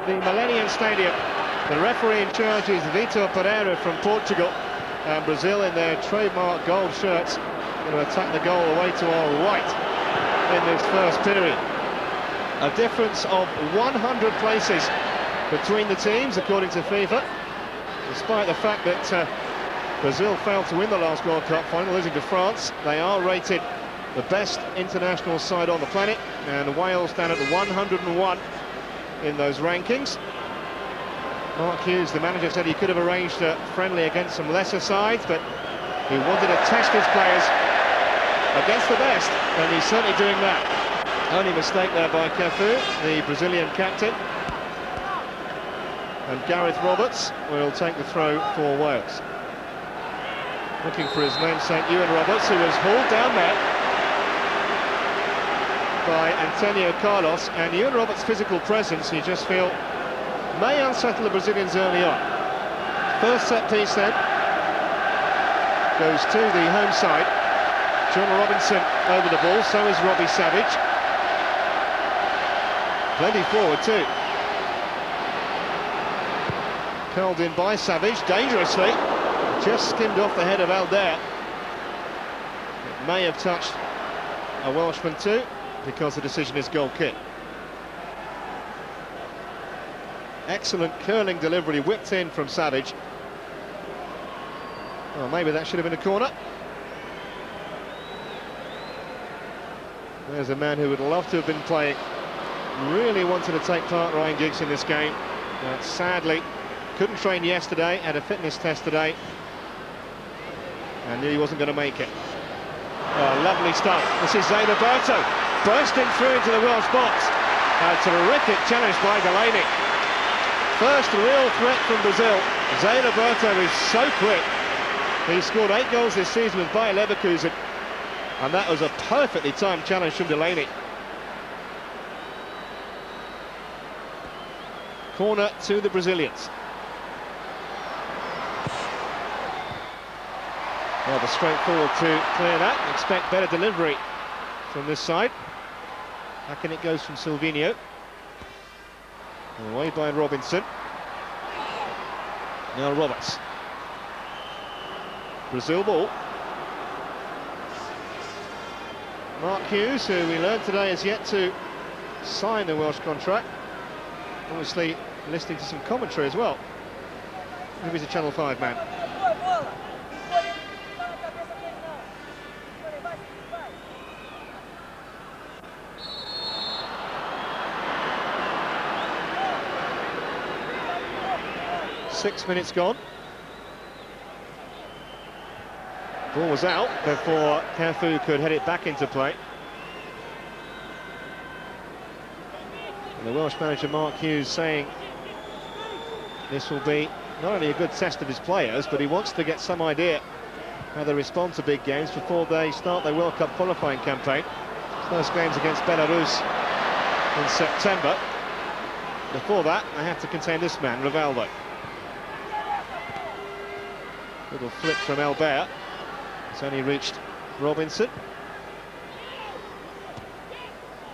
the Millennium Stadium. The referee in charge is Vitor Pereira from Portugal, and Brazil in their trademark gold shirts going to attack the goal away to our right in this first period. A difference of 100 places between the teams, according to FIFA, despite the fact that Brazil failed to win the last World Cup final, losing to France. They are rated the best international side on the planet, and Wales stand at 101 in those rankings. Mark Hughes, the manager, said he could have arranged a friendly against some lesser sides, but he wanted to test his players against the best, and he's certainly doing that. Only mistake there by Cafu, the Brazilian captain. And Gareth Roberts will take the throw for Wales. Looking for his namesake, Iwan Roberts, who was hauled down there by Antonio Carlos. And Iwan Roberts' physical presence, you just feel, may unsettle the Brazilians early on. First set piece then goes to the home side. John Robinson over the ball, so is Robbie Savage. Plenty forward too. Curled in by Savage, dangerously. Just skimmed off the head of Alder. It may have touched a Welshman too, because the decision is goal kick. Excellent curling delivery, whipped in from Savage. Well, maybe that should have been a corner. There's a man who would love to have been playing. Really wanted to take part, Ryan Giggs, in this game. But sadly, couldn't train yesterday, had a fitness test today, and knew he wasn't going to make it. Oh, lovely stuff. This is Zé Roberto bursting through into the Welsh box. A terrific challenge by Delaney. First real threat from Brazil. Zé Roberto is so quick. He scored 8 goals this season with Bayer Leverkusen, and that was a perfectly timed challenge from Delaney. Corner to the Brazilians. Rather straightforward to clear that. Expect better delivery from this side. Back in it goes from Silvinho. Away by Robinson. Now Roberts. Brazil ball. Mark Hughes, who we learned today is yet to sign the Welsh contract. Obviously listening to some commentary as well. Maybe he's a Channel 5 man. Six minutes gone. Ball was out before Cafu could head it back into play. And the Welsh manager Mark Hughes saying this will be not only a good test of his players, but he wants to get some idea how they respond to big games before they start their World Cup qualifying campaign. First game's against Belarus in September. Before that, they have to contain this man, Rivaldo. Little flick from Albert. It's only reached Robinson.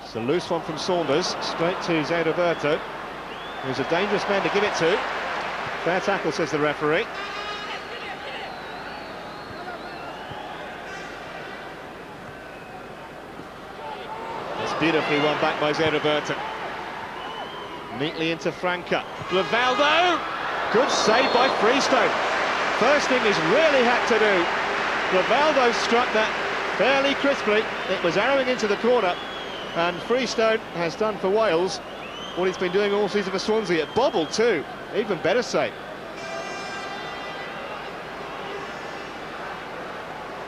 It's a loose one from Saunders, straight to Zé Roberto, who's a dangerous man to give it to. Fair tackle, says the referee. It's beautifully won back by Zé Roberto. Neatly into Franca. Rivaldo! Good save by Freestone. First thing he's really had to do. Rivaldo struck that fairly crisply. It was arrowing into the corner, and Freestone has done for Wales what he's been doing all season for Swansea. It bobbled too. Even better save.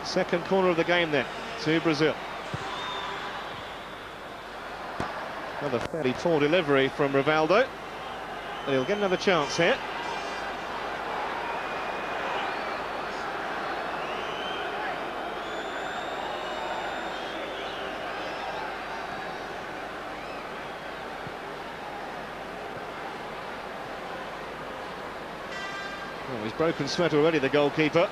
Second corner of the game then to Brazil. Another fairly poor delivery from Rivaldo, but he'll get another chance here. Well, he's broken sweat already, the goalkeeper.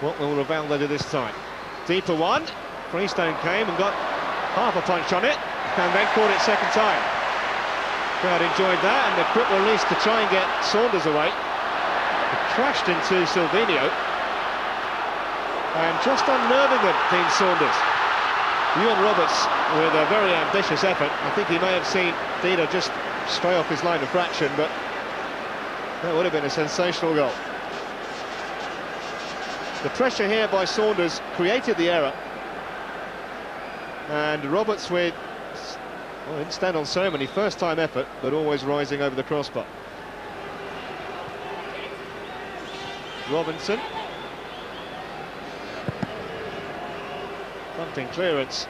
What will Rivaldo do this time? Deeper one. Freestone came and got half a punch on it, and then caught it second time. Crowd enjoyed that, and the quick release to try and get Saunders away. It crashed into Silvinho, and just unnerving them, Dean Saunders. Ewan Roberts with a very ambitious effort. I think he may have seen Dida just stray off his line of fraction, but that would have been a sensational goal. The pressure here by Saunders created the error, and Roberts with, well, didn't stand on ceremony, first time effort, but always rising over the crossbar. Robinson. Bumping clearance.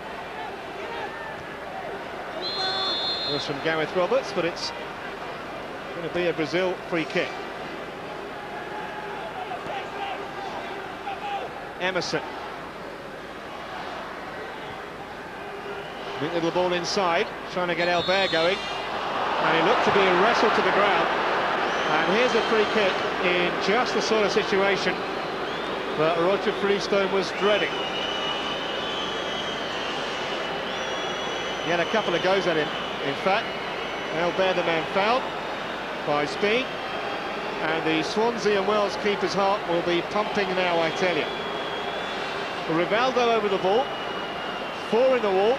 It was from Gareth Roberts, but it's going to be a Brazil free kick. Emerson. Big little ball inside, trying to get Albert going, and he looked to be wrestled to the ground. And here's a free kick in just the sort of situation that Roger Freestone was dreading. He had a couple of goes at him, in fact. Albert, the man, fouled by Speed, and the Swansea and Wales keeper's heart will be pumping now, I tell you. Rivaldo over the ball, 4 in the wall.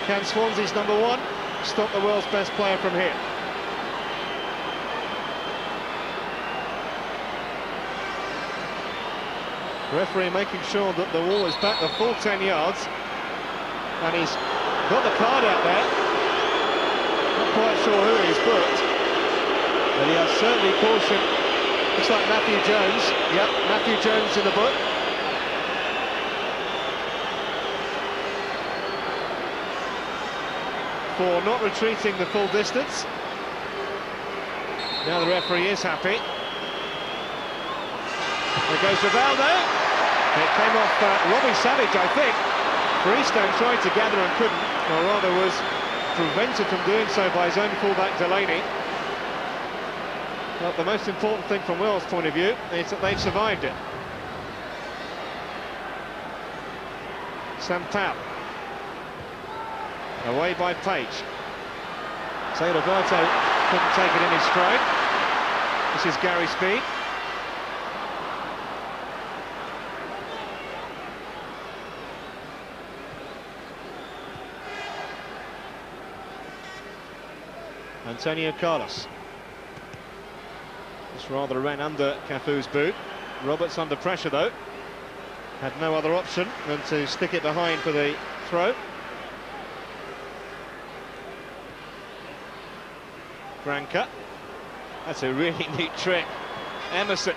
Can Swansea's number 1 stop the world's best player from here? Referee making sure that the wall is back the full 10 yards, and he's got the card out there. Not quite sure who he's booked, but he has certainly cautioned. Looks like Matthew Jones. Yep, Matthew Jones in the book. For not retreating the full distance. Now the referee is happy. There goes Rivaldo. It came off Robbie Savage, I think. Freestone tried to gather and couldn't, or rather was prevented from doing so by his own fullback Delaney. But the most important thing from Wales' point of view is that they've survived it. Sampaio. Away by Page. Zé Roberto couldn't take it in his stride. This is Gary Speed. Antonio Carlos. This rather ran under Cafu's boot. Roberts under pressure though. Had no other option than to stick it behind for the throw. Branca. That's a really neat trick. Emerson.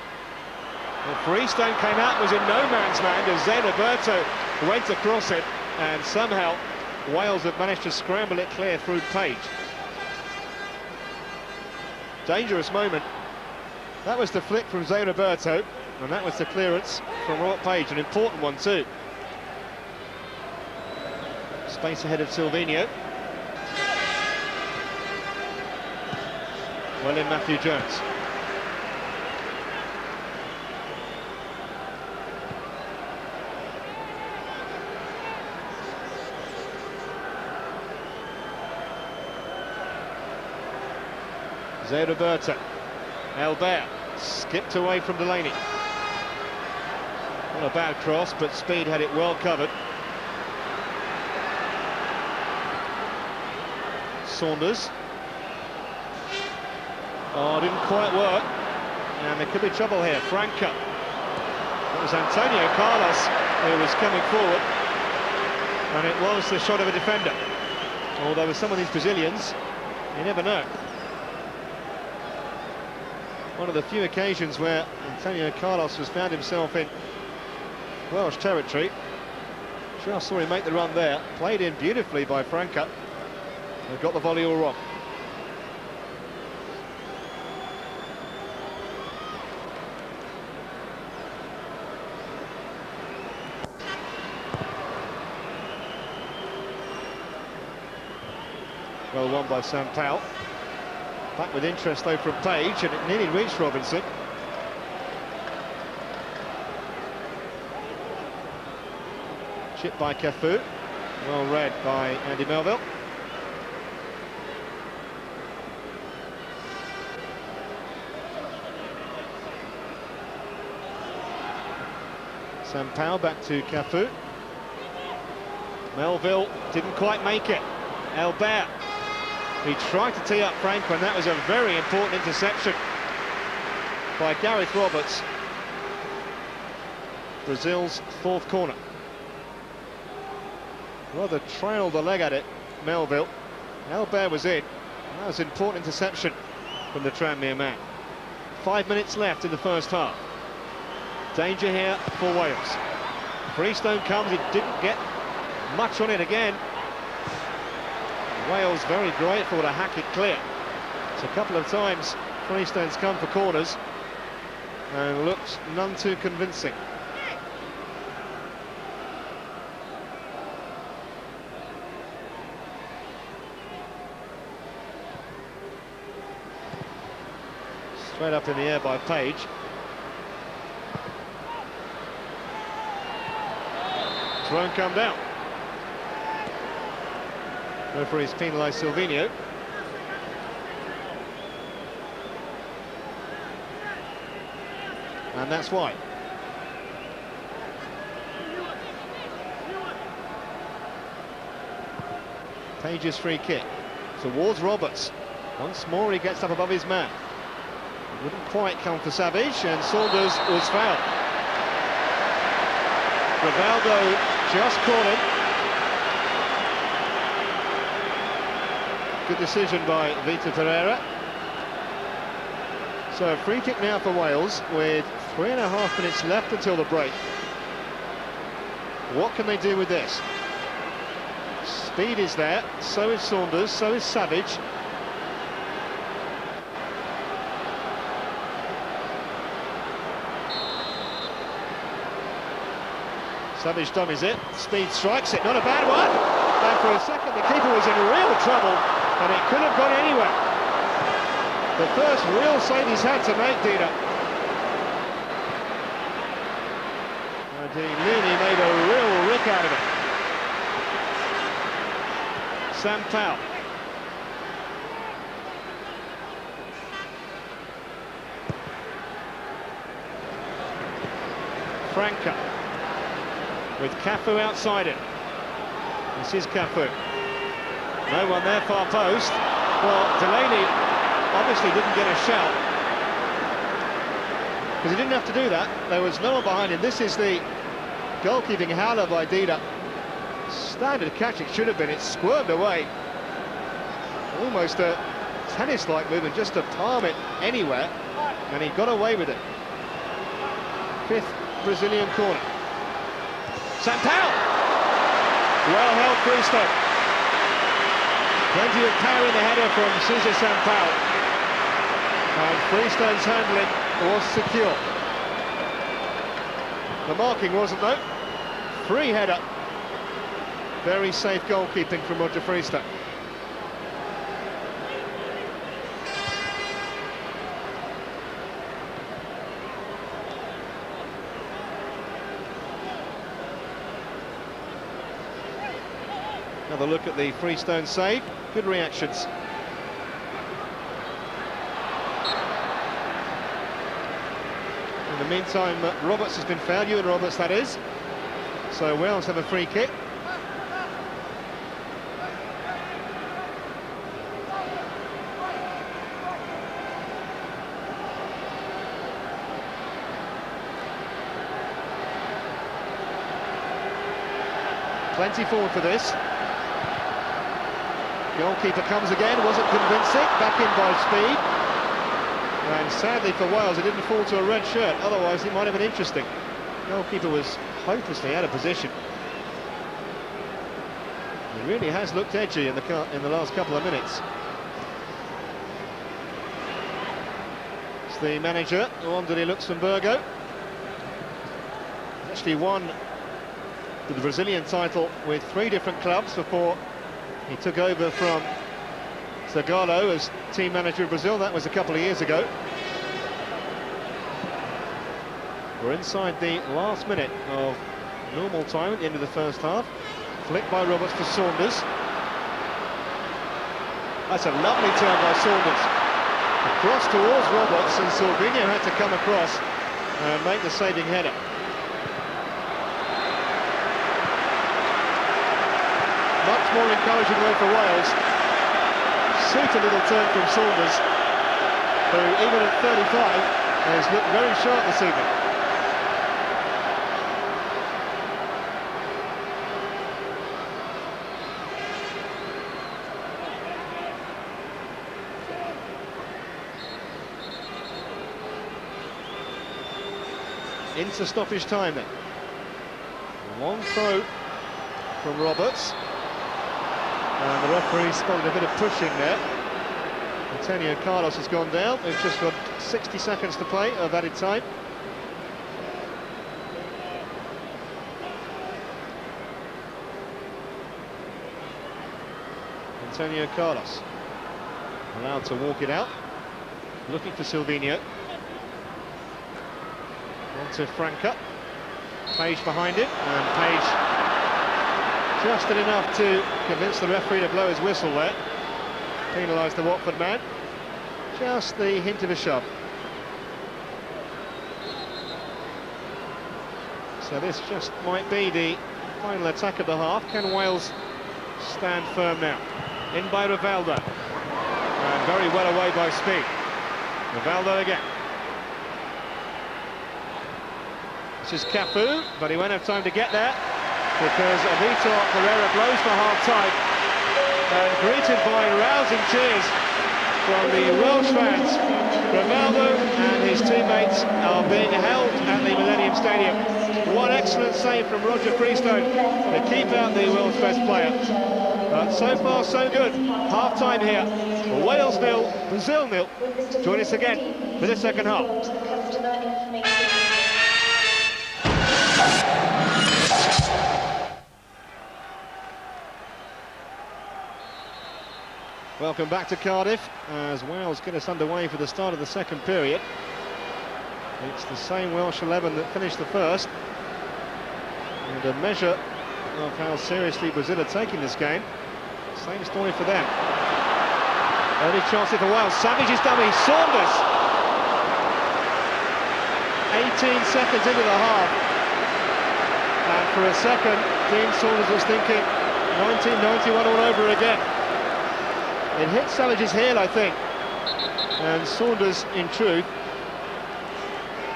Well, Freestone came out, was in no man's land as Zé Roberto went across it, and somehow Wales have managed to scramble it clear through Page. Dangerous moment. That was the flick from Zé Roberto, and that was the clearance from Robert Page, an important one too. Space ahead of Silvinho. Well in Matthew Jones. Zé Roberto. Albert skipped away from Delaney. Not a bad cross, but Speed had it well covered. Saunders. Oh, didn't quite work. And there could be trouble here. Franca. It was Antonio Carlos who was coming forward. And it was the shot of a defender. Although with some of these Brazilians, you never know. One of the few occasions where Antonio Carlos has found himself in Welsh territory. Just saw him make the run there. Played in beautifully by Franca. And got the volley all wrong. Well won by Sampaio. Back with interest though from Page, and it nearly reached Robinson. Chipped by Cafu. Well read by Andy Melville. Sampaio back to Cafu. Melville didn't quite make it. Elbert, he tried to tee up Franco, and that was a very important interception by Gareth Roberts. Brazil's fourth corner. Rather trailed the leg at it, Melville. Elbert was in. That was an important interception from the Tranmere man. 5 minutes left in the first half. Danger here for Wales. Freestone comes, he didn't get much on it again. Wales very grateful to hack it clear. It's a couple of times Freestone's come for corners and looks none too convincing. Straight up in the air by Page. Won't come down. Referee's penalised Silvinho. And that's why. Page's free kick towards Roberts. Once more he gets up above his man. Wouldn't quite come for Savage, and Saunders was fouled. Rivaldo just caught him. Good decision by Vitor Pereira. So a free kick now for Wales with 3.5 minutes left until the break. What can they do with this? Speed is there, so is Saunders, so is Savage. Savage dummies it, Speed strikes it, not a bad one. And for a second the keeper was in real trouble and it could have gone anywhere. The first real save he's had to make, Dida. And Lini made a real rick out of it. Sampaio. Franca. With Cafu outside it. This is Cafu. No one there, far post. Well, Delaney obviously didn't get a shout, because he didn't have to do that. There was no one behind him. This is the goalkeeping howler by Dida. Standard catch it should have been. It squirmed away. Almost a tennis-like movement, just to palm it anywhere, and he got away with it. Fifth Brazilian corner. Sampaio! Well held Freestone. Plenty of power in the header from Cesar Sampaio. And Freestone's handling was secure. The marking wasn't though. Free header. Very safe goalkeeping from Roger Freestone. Another look at the Freestone save. Good reactions. In the meantime, Roberts has been fouled. Ewan Roberts, that is. So Wales have a free kick. Plenty forward for this. Goalkeeper comes again, wasn't convincing, back in by Speed. And sadly for Wales, it didn't fall to a red shirt, otherwise it might have been interesting. Goalkeeper was hopelessly out of position. He really has looked edgy in the last couple of minutes. It's the manager, Wanderlei Luxemburgo. Actually won the Brazilian title with 3 different clubs before he took over from Zagallo as team manager of Brazil. That was a couple of years ago. We're inside the last minute of normal time at the end of the first half. Flicked by Roberts to Saunders. That's a lovely turn by Saunders. Across towards Roberts, and Silvinho had to come across and make the saving header. much more encouraging way for Wales. Sweet little turn from Saunders, who even at 35 has looked very sharp this evening. Into stoppage time then. Long throw from Roberts. And the referee spotted a bit of pushing there. Antonio Carlos has gone down. They've just got 60 seconds to play of added time. Antonio Carlos allowed to walk it out. Looking for Silvinho. On to Franca. Page behind him, and Page just did enough to convince the referee to blow his whistle there. Penalised the Watford man. Just the hint of a shove. So this just might be the final attack of the half. Can Wales stand firm now? In by Rivaldo. And very well away by speed. Rivaldo again. This is Cafu, but he won't have time to get there because Vitor Pereira blows for half-time, and greeted by rousing cheers from the Welsh fans. Rivaldo and his teammates are being held at the Millennium Stadium. One excellent save from Roger Freestone to keep out the world's best player. But so far so good. Half-time here. Wales 0, Brazil 0. Join us again for the second half. Welcome back to Cardiff as Wales get us underway for the start of the second period. It's the same Welsh 11 that finished the first, and a measure of how seriously Brazil are taking this game. Same story for them. Early chance for Wales. Savage's dummy, Saunders. 18 seconds into the half, and for a second Dean Saunders was thinking 1991 all over again. It hit Savage's heel, I think, and Saunders, in truth,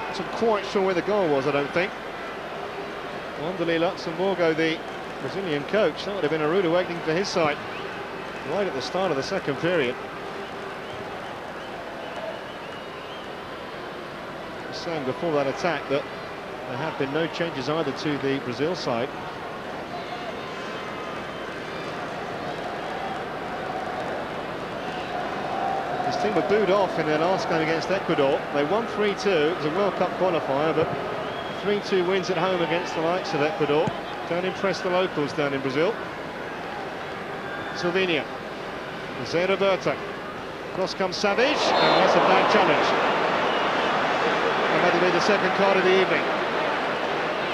wasn't quite sure where the goal was, I don't think. Wanderlei Luxemburgo, the Brazilian coach, that would have been a rude awakening for his side, right at the start of the second period. I was saying before that attack that there have been no changes either to the Brazil side. This team were booed off in their last game against Ecuador. They won 3-2, it was a World Cup qualifier, but 3-2 wins at home against the likes of Ecuador don't impress the locals down in Brazil. Silvinho, Zé Roberto, cross comes Savage, and that's a bad challenge. And that'll be the second card of the evening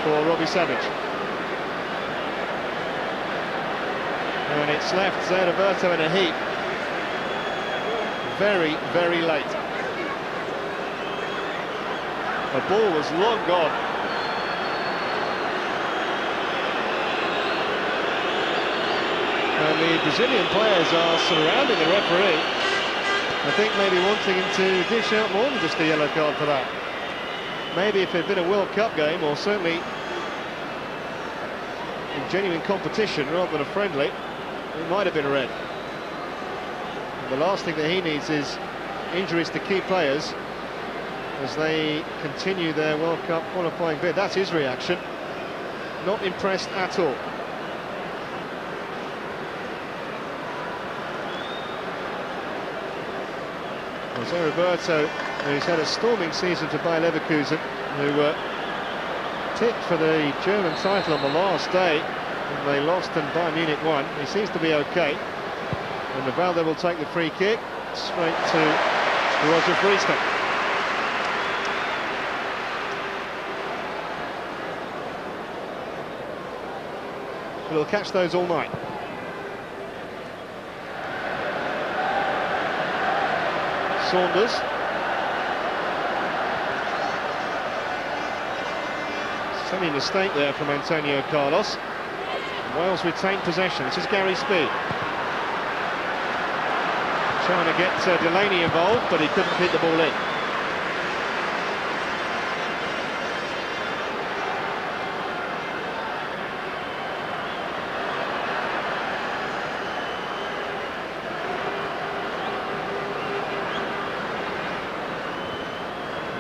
for Robbie Savage. And it's left Zé Roberto in a heap. Very, very late. The ball was long gone. And the Brazilian players are surrounding the referee. I think maybe wanting him to dish out more than just a yellow card for that. Maybe if it had been a World Cup game, or certainly in genuine competition rather than a friendly, it might have been a red. The last thing that he needs is injuries to key players as they continue their World Cup qualifying bid. That's his reaction. Not impressed at all. Jose Roberto, who's had a storming season for Bayer Leverkusen, who tipped for the German title on the last day, and they lost and Bayern Munich won. He seems to be okay. And Rivaldo will take the free kick straight to Roger Freestone. We'll catch those all night. Saunders. Silly mistake there from Antonio Carlos. Wales retain possession. This is Gary Speed. Trying to get Delaney involved, but he couldn't hit the ball in.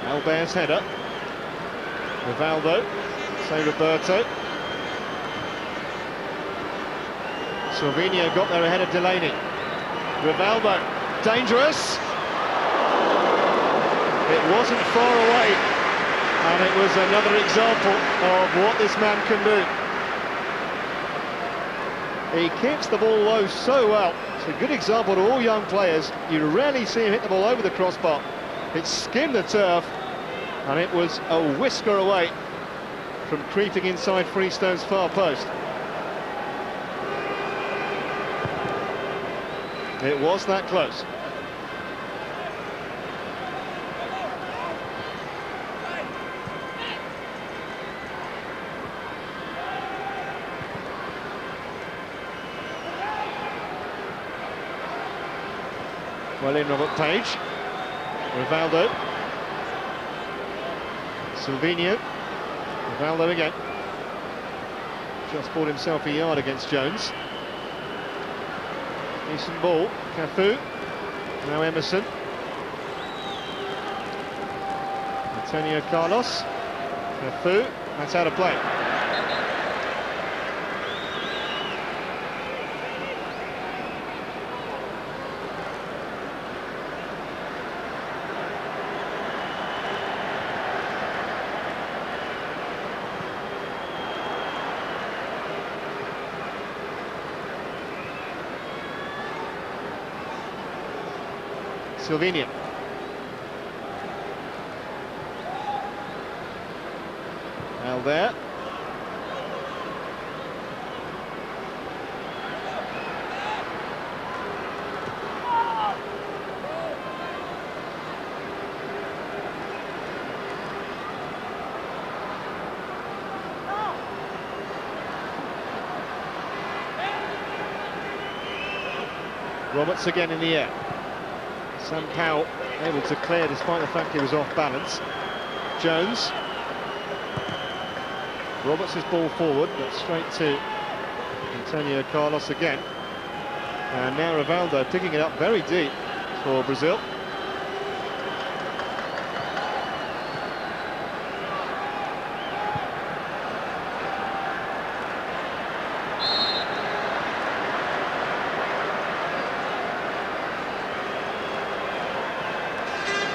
Albert's header. Rivaldo, say Roberto. Silvinho got there ahead of Delaney. Rivaldo, dangerous. It wasn't far away, and it was another example of what this man can do. He kicks the ball low so well. It's a good example to all young players. You rarely see him hit the ball over the crossbar. It skimmed the turf, and it was a whisker away from creeping inside Freestone's far post. It was that close. Well in, Robert Page. Rivaldo. Silvinho. Rivaldo again. Just bought himself a yard against Jones. Decent ball. Cafu. Now Emerson. Antonio Carlos. Cafu. That's out of play. Silvinho. Albert. Roberts again in the air. Sampaio able to clear despite the fact he was off balance. Jones. Roberts' ball forward, but straight to Antonio Carlos again. And now Rivaldo picking it up very deep for Brazil.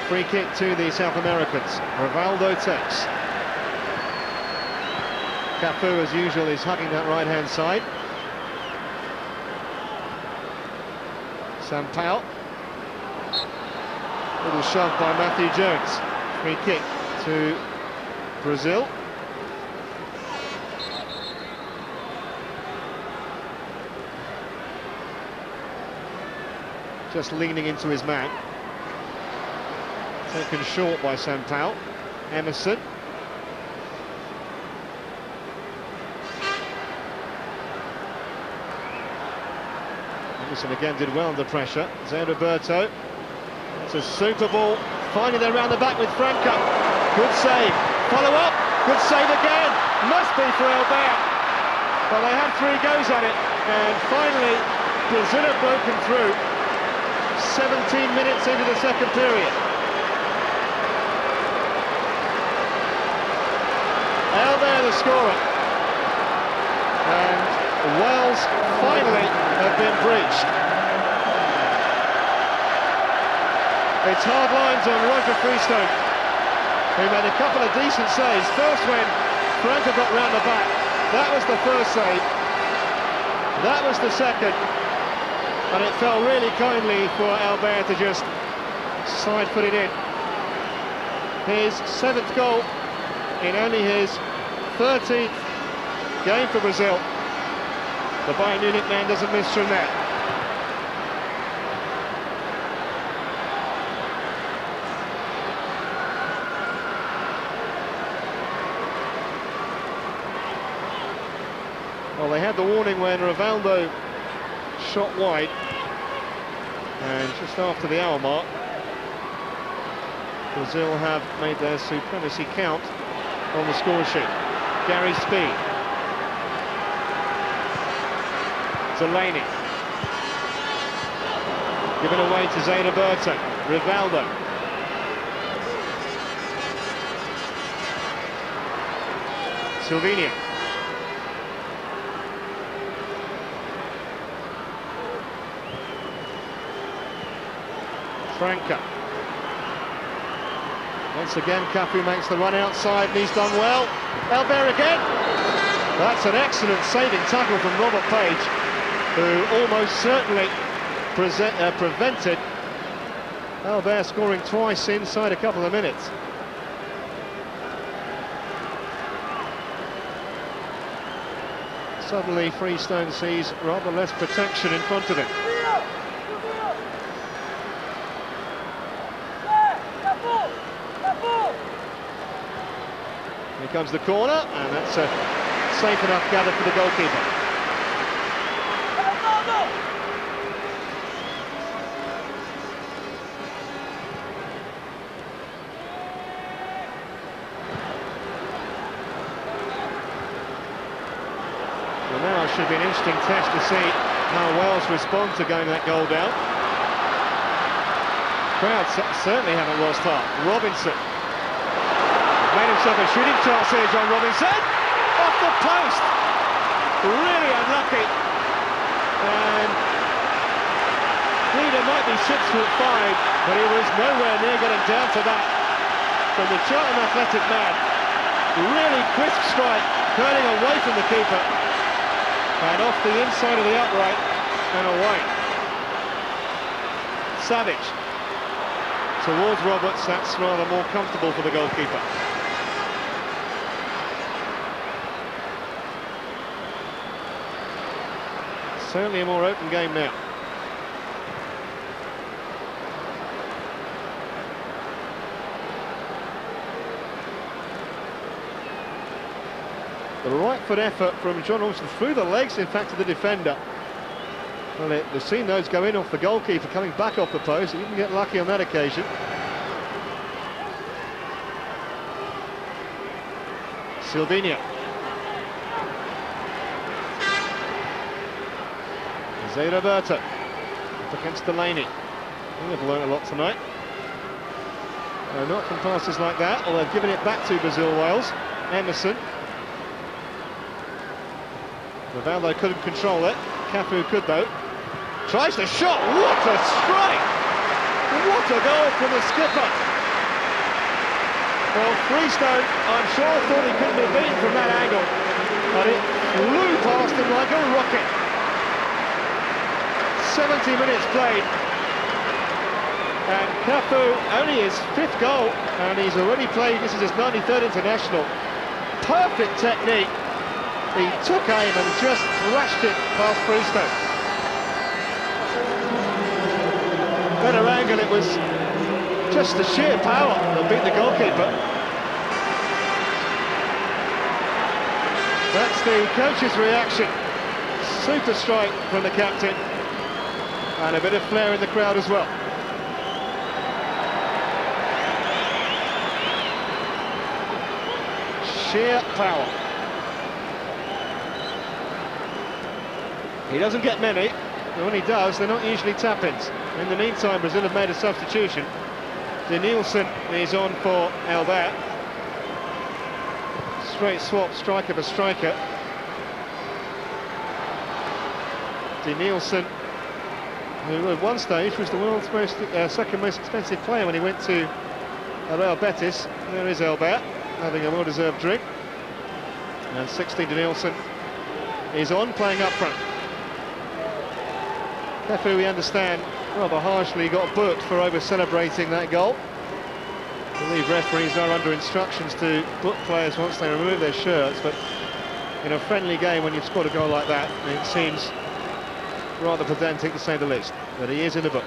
Free kick to the South Americans. Rivaldo takes. Cafu, as usual, is hugging that right-hand side. Sampaio. Little shove by Matthew Jones. Free kick to Brazil. Just leaning into his man. Taken short by Sampaio. Emerson. Emerson again did well under pressure. Zé Roberto. It's a super ball. Finding there round the back with Franco. Good save. Follow up. Good save again. Must be for Albert. Well, they had 3 goes at it. And finally, Brazil have broken through. 17 minutes into the second period. Albert the scorer, and Wales finally have been breached. It's hard lines on Roger Freestone, who made a couple of decent saves. First when Franco got round the back, that was the first save, that was the second, and it fell really kindly for Albert to just side-foot it in. His 7th goal in only his 13th game for Brazil. The Bayern Munich man doesn't miss from there. Well, they had the warning when Rivaldo shot wide, and just after the hour mark, Brazil have made their supremacy count on the score sheet. Gary Speed. Delaney. Given away to Zé Roberto. Rivaldo. Silvinho. Franca. Once again, Cafu makes the run outside, and he's done well. Albert again. That's an excellent saving tackle from Robert Page, who almost certainly prevented Albert scoring twice inside a couple of minutes. Suddenly, Freestone sees rather less protection in front of him. Here comes the corner, and that's a safe enough gather for the goalkeeper. Well, now it should be an interesting test to see how Wales respond to going that goal down. Crowd certainly haven't lost heart. Robinson made himself a shooting chance here, John Robinson. Off the post. Really unlucky. And Leader might be 6'5", but he was nowhere near getting down to that. From the Charlton Athletic man. Really crisp strike, turning away from the keeper. And off the inside of the upright and away. Savage. Towards Roberts, that's rather more comfortable for the goalkeeper. Certainly a more open game now. The right foot effort from John Olsen through the legs, in fact, of the defender. Well, they've seen those go in off the goalkeeper, coming back off the post. He didn't get lucky on that occasion. Silvinho. Zé Roberto up against Delaney. They've learned a lot tonight. Not from passes like that, although they've given it back to Brazil, Wales. Emerson. Rivaldo couldn't control it. Cafu could though. Tries the shot. What a strike! What a goal from the skipper! Well, Freestone, I'm sure, thought he couldn't have beaten from that angle, but it flew past him like a rocket. 70 minutes played, and Cafu only his 5th goal, and he's already played. This is his 93rd international. Perfect technique. He took aim and just thrashed it past Freestone. Better angle, it was just the sheer power that beat the goalkeeper. That's the coach's reaction. Super strike from the captain. And a bit of flair in the crowd as well. Sheer power. He doesn't get many, but when he does, they're not usually tap-ins. In the meantime, Brazil have made a substitution. Denilson is on for Albert. Straight swap, striker for striker. Denilson, who at one stage was the world's second most expensive player when he went to Real Betis. There is Albert, having a well-deserved drink. And 16 Denilson is on, playing up front. Cafu, we understand, rather harshly got booked for over-celebrating that goal. I believe referees are under instructions to book players once they remove their shirts, but in a friendly game, when you've scored a goal like that, it seems rather pedantic to say the least. But he is in the book.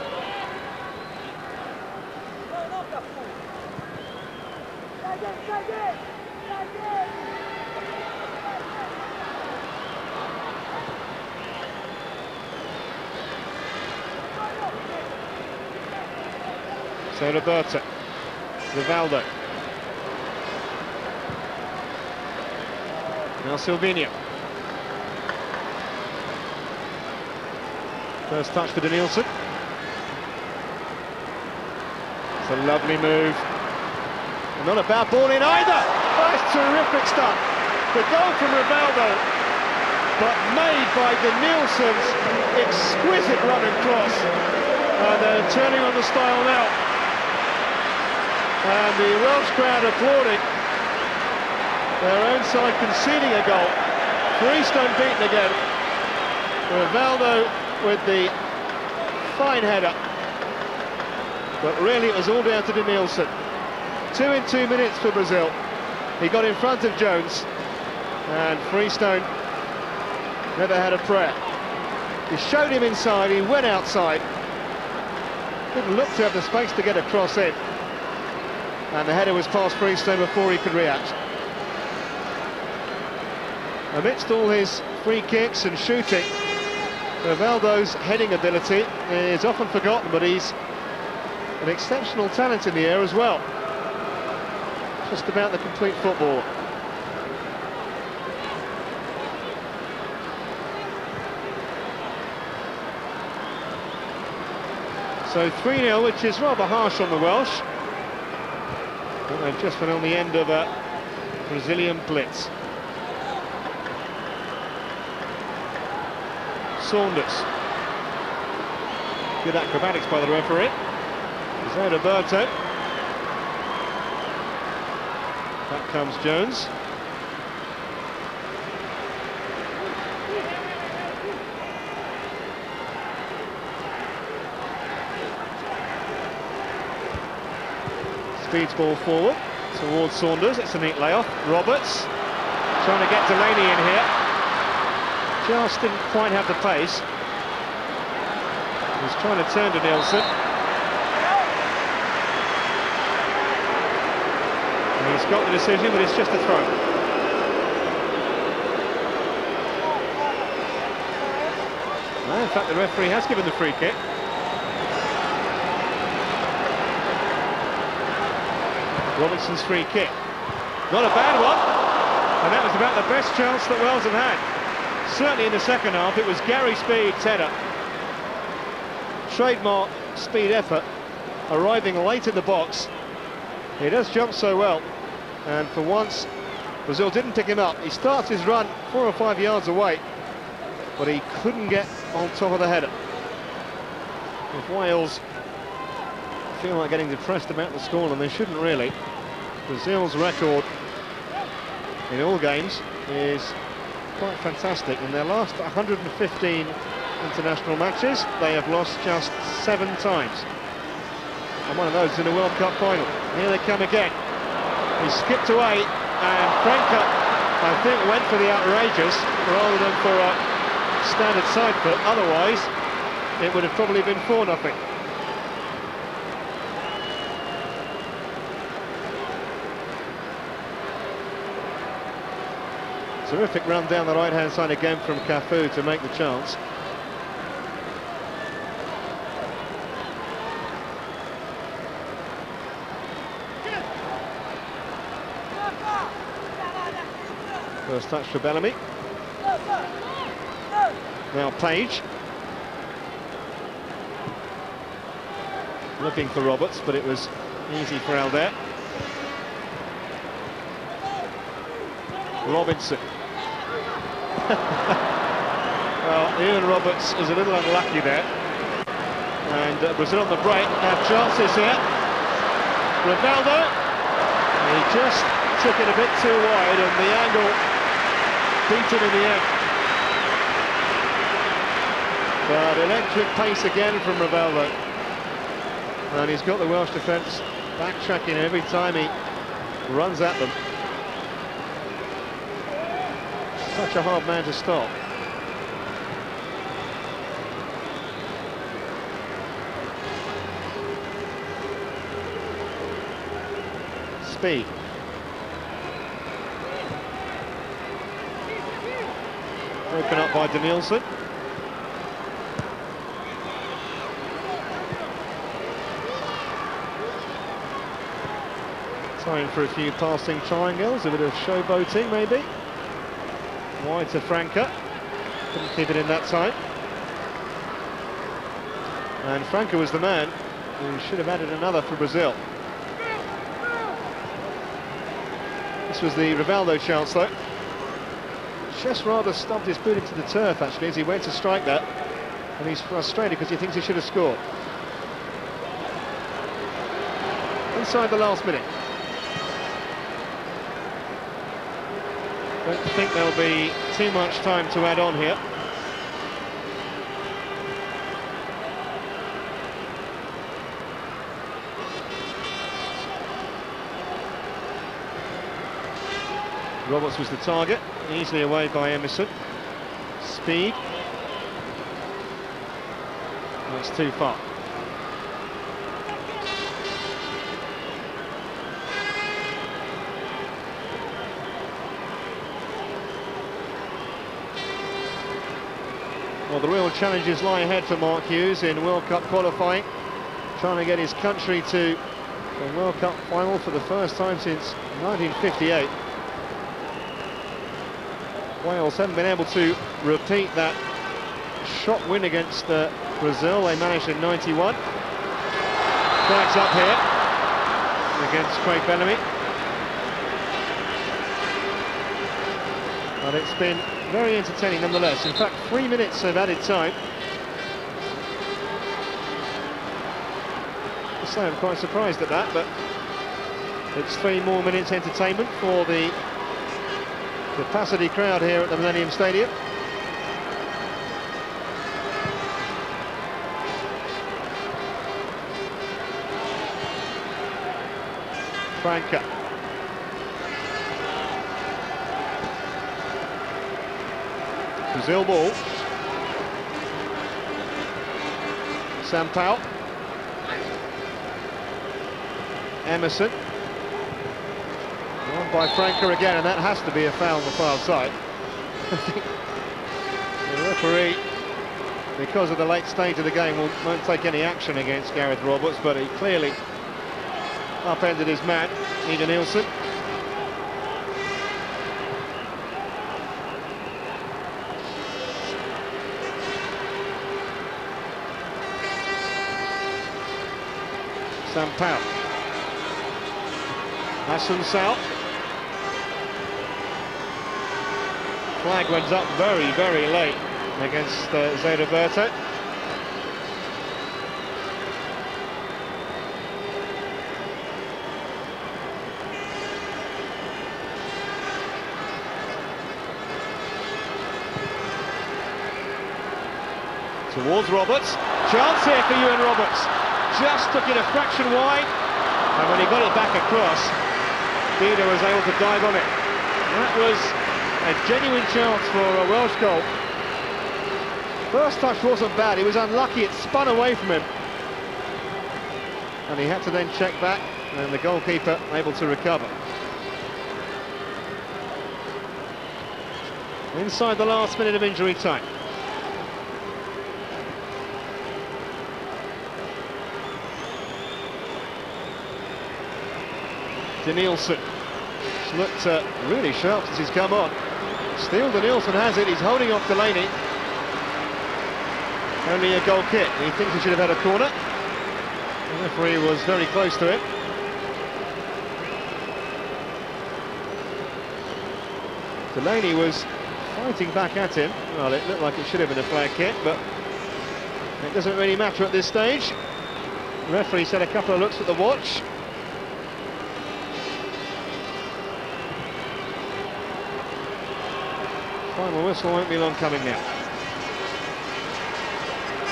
So Roberto, Rivaldo. Now Silvinho. First touch for Danielson. It's a lovely move. And not a bad ball in either. That's terrific stuff. The goal from Rivaldo, but made by Danielson's exquisite run and cross. And they're turning on the style now. And the Welsh crowd applauding. Their own side conceding a goal. Freestone beaten again. Rivaldo with the fine header. But really it was all down to Danielson. 2 in 2 minutes for Brazil. He got in front of Jones. And Freestone never had a prayer. He showed him inside, he went outside. Didn't look to have the space to get a cross in. And the header was past Freestone before he could react. Amidst all his free kicks and shooting, Rivaldo's heading ability is often forgotten, but he's an exceptional talent in the air as well. Just about the complete footballer. So 3-0, which is rather harsh on the Welsh. But they've just been on the end of a Brazilian blitz. Saunders. Good acrobatics by the referee. Jose Roberto. Back comes Jones. Speeds ball forward towards Saunders. It's a neat layoff. Roberts trying to get Delaney in here. Just didn't quite have the pace. He's trying to turn to Nielsen. And he's got the decision, but it's just a throw. No, in fact, the referee has given the free kick. Robinson's free kick. Not a bad one. And that was about the best chance that Wales have had. Certainly in the second half, it was Gary Speed's header. Trademark Speed effort, arriving late in the box. He does jump so well, and for once, Brazil didn't pick him up. He starts his run 4 or 5 yards away, but he couldn't get on top of the header. If Wales feel like getting depressed about the score, and they shouldn't really. Brazil's record in all games is quite fantastic. In their last 115 international matches, they have lost just 7 times. And one of those in the World Cup final. Here they come again. He skipped away, and Franca, I think, went for the outrageous rather than for a standard side foot. Otherwise, it would have probably been 4-0. Terrific run down the right-hand side again from Cafu to make the chance. First touch for Bellamy. Now Page. Looking for Roberts, but it was easy for Alder. Robinson. Well, Ian Roberts is a little unlucky there. And Brazil on the break have chances here. Rivaldo. He just took it a bit too wide, and the angle beat him in the end. But electric pace again from Rivaldo. And he's got the Welsh defence backtracking every time he runs at them. Such a hard man to stop. Speed. Broken up by Danielson. Time for a few passing triangles, a bit of showboating maybe. Wide to Franca, couldn't keep it in that time. And Franca was the man who should have added another for Brazil. This was the Rivaldo chance though. Just rather stubbed his boot into the turf actually as he went to strike that. And he's frustrated because he thinks he should have scored. Inside the last minute. Don't think there'll be too much time to add on here. Roberts was the target, easily away by Emerson. Speed. That's too far. Well, the real challenges lie ahead for Mark Hughes in World Cup qualifying, trying to get his country to the World Cup final for the first time since 1958. Wales haven't been able to repeat that shot win against Brazil. They managed in '91. Flags up here against Craig Bellamy. But it's been very entertaining nonetheless. In fact, 3 minutes of added time. So I'm quite surprised at that, but it's 3 more minutes entertainment for the capacity crowd here at the Millennium Stadium. Franca. Brazil ball. Sampaio. Emerson. On by Franca again, and that has to be a foul on the far side. The referee, because of the late stage of the game, won't take any action against Gareth Roberts, but he clearly upended his man, Ida Nielsen. Sampaio. Assunção. Flag went up very, very late against Zé Roberto. Towards Roberts. Chance here for Iwan Roberts. Just took it a fraction wide, and when he got it back across, Dida was able to dive on it. That was a genuine chance for a Welsh goal. First touch wasn't bad, he was unlucky, it spun away from him. And he had to then check back, and the goalkeeper able to recover. Inside the last minute of injury time. Denilson. It's looked really sharp since he's come on. Still Denilson has it, he's holding off Delaney. Only a goal kick. He thinks he should have had a corner. The referee was very close to him. Delaney was fighting back at him. Well, it looked like it should have been a flag kick, but it doesn't really matter at this stage. The referee said a couple of looks at the watch. Final whistle won't be long coming now.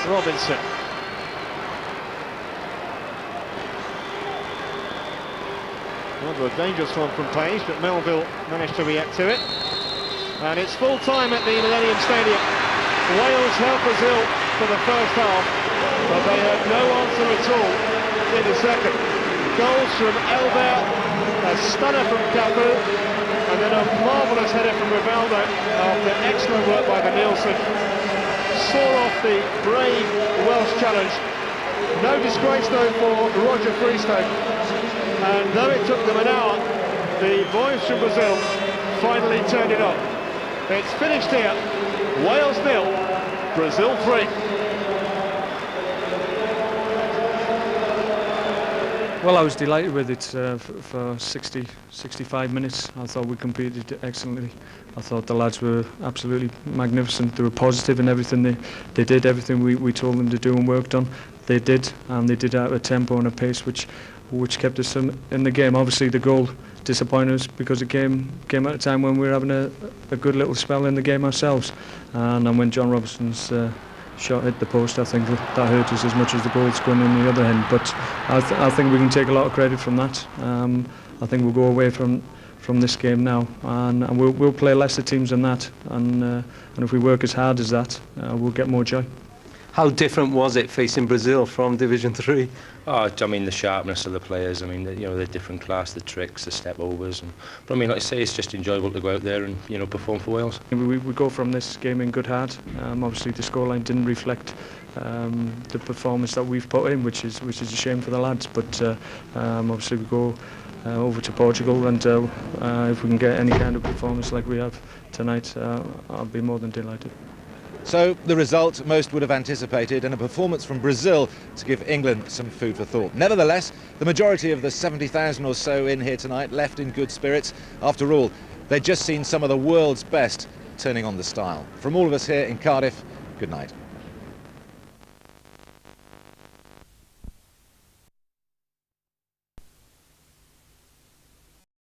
Robinson. Rather a dangerous one from Page, but Melville managed to react to it. And it's full time at the Millennium Stadium. Wales held Brazil for the first half, but they had no answer at all in the second. Goals from Elber, a stunner from Cafu, and then a marvellous header from Rivaldo after excellent work by the Nielsen. Saw off the brave Welsh challenge. No disgrace though for Roger Freestone. And though it took them an hour, the boys from Brazil finally turned it on. It's finished here. Wales 0, Brazil 3. Well, I was delighted with it for 65 minutes. I thought we competed excellently. I thought the lads were absolutely magnificent. They were positive in everything they did, everything we told them to do and worked on. They did, and they did at a tempo and a pace which kept us in the game. Obviously, the goal disappointed us because it came at a time when we were having a good little spell in the game ourselves. And then when John Robertson's shot hit the post, I think that hurt us as much as the goals going in the other end. But I think we can take a lot of credit from that. I think we'll go away from this game now, and we'll play lesser teams than that. And if we work as hard as that, we'll get more joy. How different was it facing Brazil from Division 3? Oh, I mean, the sharpness of the players. I mean, the different class, the tricks, the step overs. But I mean, like I say, it's just enjoyable to go out there and perform for Wales. We go from this game in good heart. Obviously, the scoreline didn't reflect the performance that we've put in, which is a shame for the lads. But obviously, we go over to Portugal, and if we can get any kind of performance like we have tonight, I'll be more than delighted. So the result most would have anticipated, and a performance from Brazil to give England some food for thought. Nevertheless, the majority of the 70,000 or so in here tonight left in good spirits. After all, they'd just seen some of the world's best turning on the style. From all of us here in Cardiff, good night.